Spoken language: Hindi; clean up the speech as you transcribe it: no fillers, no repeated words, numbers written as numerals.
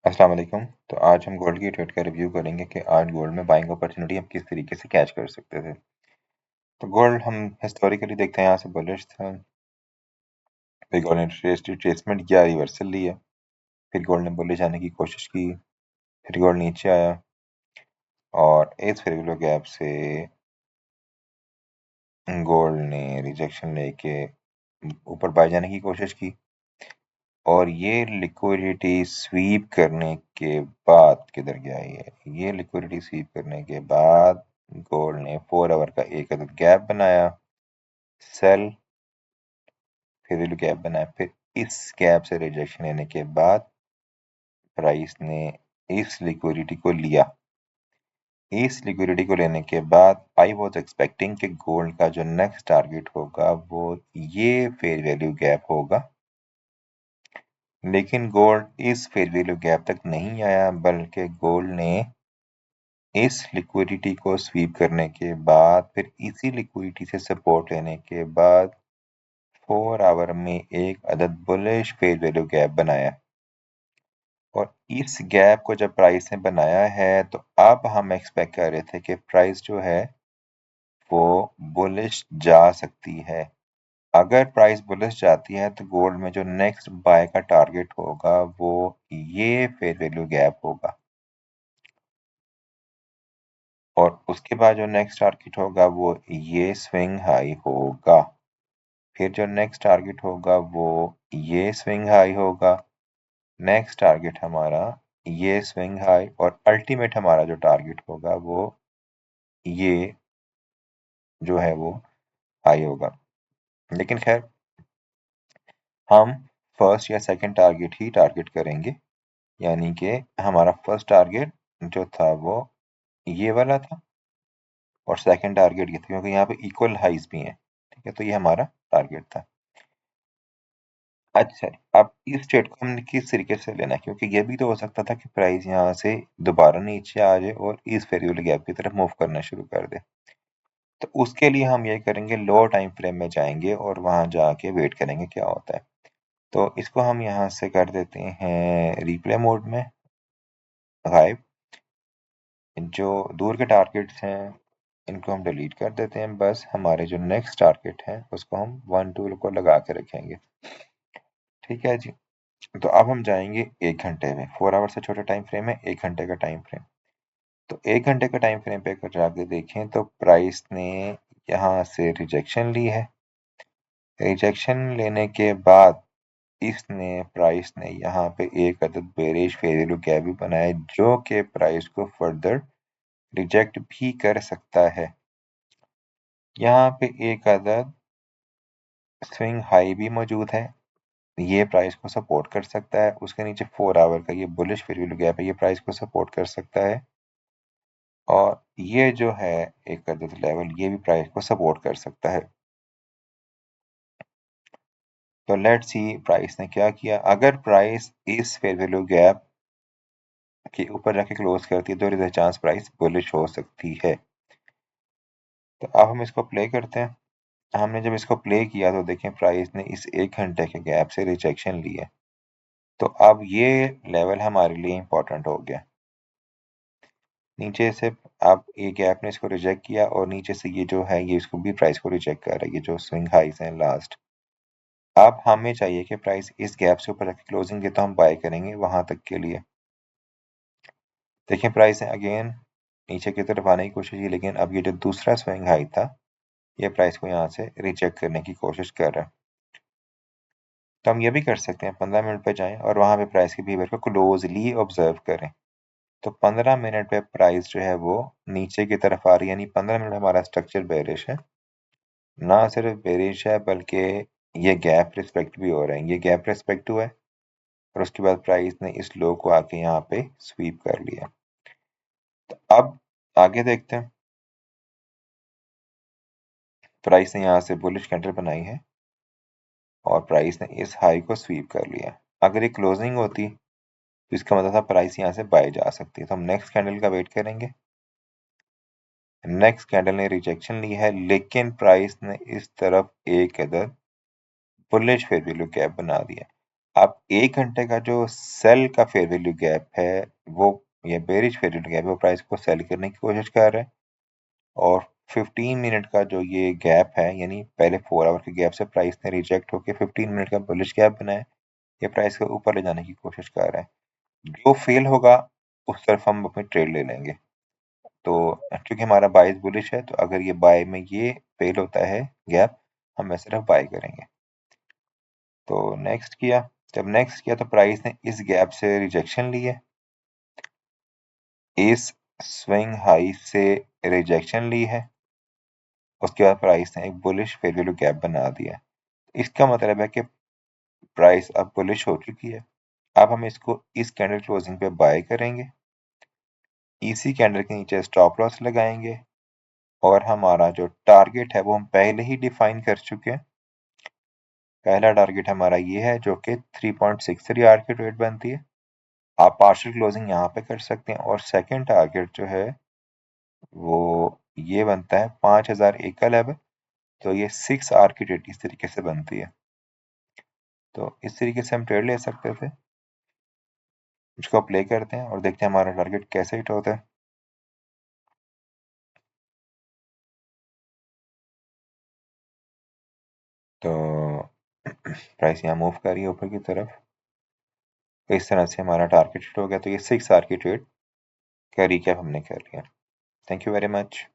अस्सलाम वालेकुम। तो आज हम गोल्ड की ट्रेड का रिव्यू करेंगे कि आज गोल्ड में बाइंग अपॉर्चुनिटी हम किस तरीके से कैच कर सकते थे। तो गोल्ड हम हिस्टोरिकली देखते हैं, यहाँ से बुलिश था, फिर गोल्ड ने रिट्रेसमेंट किया, रिवर्सल लिया, फिर गोल्ड ने बुलिश आने की कोशिश की, फिर गोल्ड नीचे आया और इस फेयरवैल्यू गैप से गोल्ड ने रिजेक्शन लेके ऊपर बाय जाने की कोशिश की और ये लिक्विडिटी स्वीप करने के बाद किधर गया ये लिक्विडिटी स्वीप करने के बाद गोल्ड ने 4 आवर का एक अदद गैप बनाया, सेल, फिर वैल्यू गैप बनाया, फिर इस गैप से रिजेक्शन लेने के बाद प्राइस ने इस लिक्विडिटी को लिया। इस लिक्विडिटी को लेने के बाद आई वॉज एक्सपेक्टिंग कि गोल्ड का जो नेक्स्ट टारगेट होगा वो ये फेयर वैल्यू गैप होगा, लेकिन गोल्ड इस फेयर वैल्यू गैप तक नहीं आया, बल्कि गोल्ड ने इस लिक्विडिटी को स्वीप करने के बाद फिर इसी लिक्विडिटी से सपोर्ट लेने के बाद 4 आवर में एक अदद बुलिश फेयर वैल्यू गैप बनाया और इस गैप को जब प्राइस ने बनाया है तो अब हम एक्सपेक्ट कर रहे थे कि प्राइस जो है वो बुलिश जा सकती है। अगर प्राइस बुलिश जाती है तो गोल्ड में जो नेक्स्ट बाय का टारगेट होगा वो ये फेयर वैल्यू गैप होगा और उसके बाद जो नेक्स्ट टारगेट होगा वो ये स्विंग हाई होगा। फिर जो नेक्स्ट टारगेट होगा वो ये स्विंग हाई होगा। नेक्स्ट टारगेट हमारा ये स्विंग हाई और अल्टीमेट हमारा जो टारगेट होगा वो ये जो है वो हाई होगा। लेकिन खैर हम फर्स्ट या सेकंड टारगेट ही टारगेट करेंगे, यानी कि हमारा फर्स्ट टारगेट जो था वो ये वाला था और सेकंड टारगेट ये था, क्योंकि यहाँ पे इक्वल हाइज भी हैं। ठीक है, तो ये हमारा टारगेट था। अच्छा, अब इस ट्रेड को हमने किस तरीके से लेना है, क्योंकि ये भी तो हो सकता था कि प्राइस यहाँ से दोबारा नीचे आ जाए और इस फेयरवैल्यू गैप की तरफ मूव करना शुरू कर दे। तो उसके लिए हम ये करेंगे, लो टाइम फ्रेम में जाएंगे और वहां जाके वेट करेंगे क्या होता है। तो इसको हम यहाँ से कर देते हैं रिप्ले मोड में गायब। जो दूर के टारगेट्स हैं इनको हम डिलीट कर देते हैं, बस हमारे जो नेक्स्ट टारगेट है उसको हम 1 2 को लगा के रखेंगे। ठीक है जी। तो अब हम जाएंगे 1 घंटे में। 4 आवर से छोटा टाइम फ्रेम है, 1 घंटे का टाइम फ्रेम। तो 1 घंटे का टाइम फ्रेम पे अगर जाके देखें तो प्राइस ने यहाँ से रिजेक्शन ली है। रिजेक्शन लेने के बाद इसने प्राइस ने यहाँ पे एक अदद बेरिश फेयर वैल्यू गैप भी बनाया, जो कि प्राइस को फर्दर रिजेक्ट भी कर सकता है। यहाँ पे एक अदद स्विंग हाई भी मौजूद है, ये प्राइस को सपोर्ट कर सकता है। उसके नीचे 4 आवर का ये बुलिश फेयर वैल्यू गैप है, ये प्राइस को सपोर्ट कर सकता है और ये जो है एक अदद लेवल, ये भी प्राइस को सपोर्ट कर सकता है। तो लेट्स सी प्राइस ने क्या किया। अगर प्राइस इस फेयर वैल्यू गैप के ऊपर जाके क्लोज करती है तो there is a chance price bullish हो सकती है। तो अब हम इसको प्ले करते हैं। हमने जब इसको प्ले किया तो देखें प्राइस ने इस 1 घंटे के गैप से रिजेक्शन ली है। तो अब ये लेवल हमारे लिए इंपॉर्टेंट हो गया। नीचे से अब ये गैप ने इसको रिजेक्ट किया और नीचे से ये जो है ये इसको भी प्राइस को रिजेक्ट कर रहा है, ये जो स्विंग हाइस हैं लास्ट। अब हमें चाहिए कि प्राइस इस गैप से ऊपर जाके क्लोजिंग दे तो हम बाय करेंगे वहां तक के लिए। देखें प्राइस ने अगेन नीचे की तरफ आने की कोशिश की, लेकिन अब ये जो दूसरा स्विंग हाई था ये प्राइस को यहाँ से रिजेक्ट करने की कोशिश कर रहा है। तो हम ये भी कर सकते हैं, 15 मिनट पे जाएं और वहां पे प्राइस के बिहेवियर को क्लोजली ऑब्जर्व करें। तो 15 मिनट पे प्राइस जो है वो नीचे की तरफ आ रही है, यानी 15 मिनट हमारा स्ट्रक्चर बेरिश है। ना सिर्फ बेरिश है बल्कि ये गैप रिस्पेक्ट भी हो रहा है। ये गैप रिस्पेक्ट हुआ है और उसके बाद प्राइस ने इस लो को आके यहाँ पे स्वीप कर लिया। तो अब आगे देखते हैं। प्राइस ने यहाँ से बुलिश कैंडल बनाई है और प्राइस ने इस हाई को स्वीप कर लिया। अगर ये क्लोजिंग होती तो इसका मतलब था प्राइस यहाँ से बाय जा सकती है। तो हम नेक्स्ट कैंडल का वेट करेंगे। नेक्स्ट कैंडल ने रिजेक्शन ली है, लेकिन प्राइस ने इस तरफ एक अदद बुलिश फेयर वैल्यू गैप बना दिया। अब 1 घंटे का जो सेल का फेयर वैल्यू गैप है, वो ये बेरिश फेयर वैल्यू गैप है, वो प्राइस को सेल करने की कोशिश कर रहा है। और 15 मिनट का जो ये गैप है, यानी पहले 4 आवर के गैप से प्राइस ने रिजेक्ट होकर 15 मिनट का बुलिश गैप बनाया, ये प्राइस को ऊपर ले जाने की कोशिश कर रहा है। जो फेल होगा उस तरफ हम अपनी ट्रेड ले लेंगे। तो क्योंकि हमारा बाइस बुलिश है, तो अगर ये बाय में ये फेल होता है गैप, हम सिर्फ बाय करेंगे। तो नेक्स्ट किया, जब नेक्स्ट किया तो प्राइस ने इस गैप से रिजेक्शन ली है, इस स्विंग हाई से रिजेक्शन ली है, उसके बाद प्राइस ने एक बुलिश फेयर वैल्यू गैप बना दिया। इसका मतलब है कि प्राइस अब बुलिश हो चुकी है। अब हम इसको इस कैंडल क्लोजिंग पे बाय करेंगे, इसी कैंडल के नीचे स्टॉप लॉस लगाएंगे, और हमारा जो टारगेट है वो हम पहले ही डिफाइन कर चुके हैं। पहला टारगेट हमारा ये है जो कि 3.63 आवर की ट्रेड बनती है। आप पार्शियल क्लोजिंग यहाँ पे कर सकते हैं। और सेकंड टारगेट जो है वो ये बनता है 5001 का लेवल। तो ये 6 आवर की ट्रेड इस तरीके से बनती है। तो इस तरीके से हम ट्रेड ले सकते थे। इसको प्ले करते हैं और देखते हैं हमारा टारगेट कैसे हिट होता है। तो प्राइस यहाँ मूव कर रही है ऊपर की तरफ, तो इस तरह से हमारा टारगेट हिट हो गया। तो ये 6 आवर की ट्रेड का रिकैप हमने कर लिया। Thank you very much.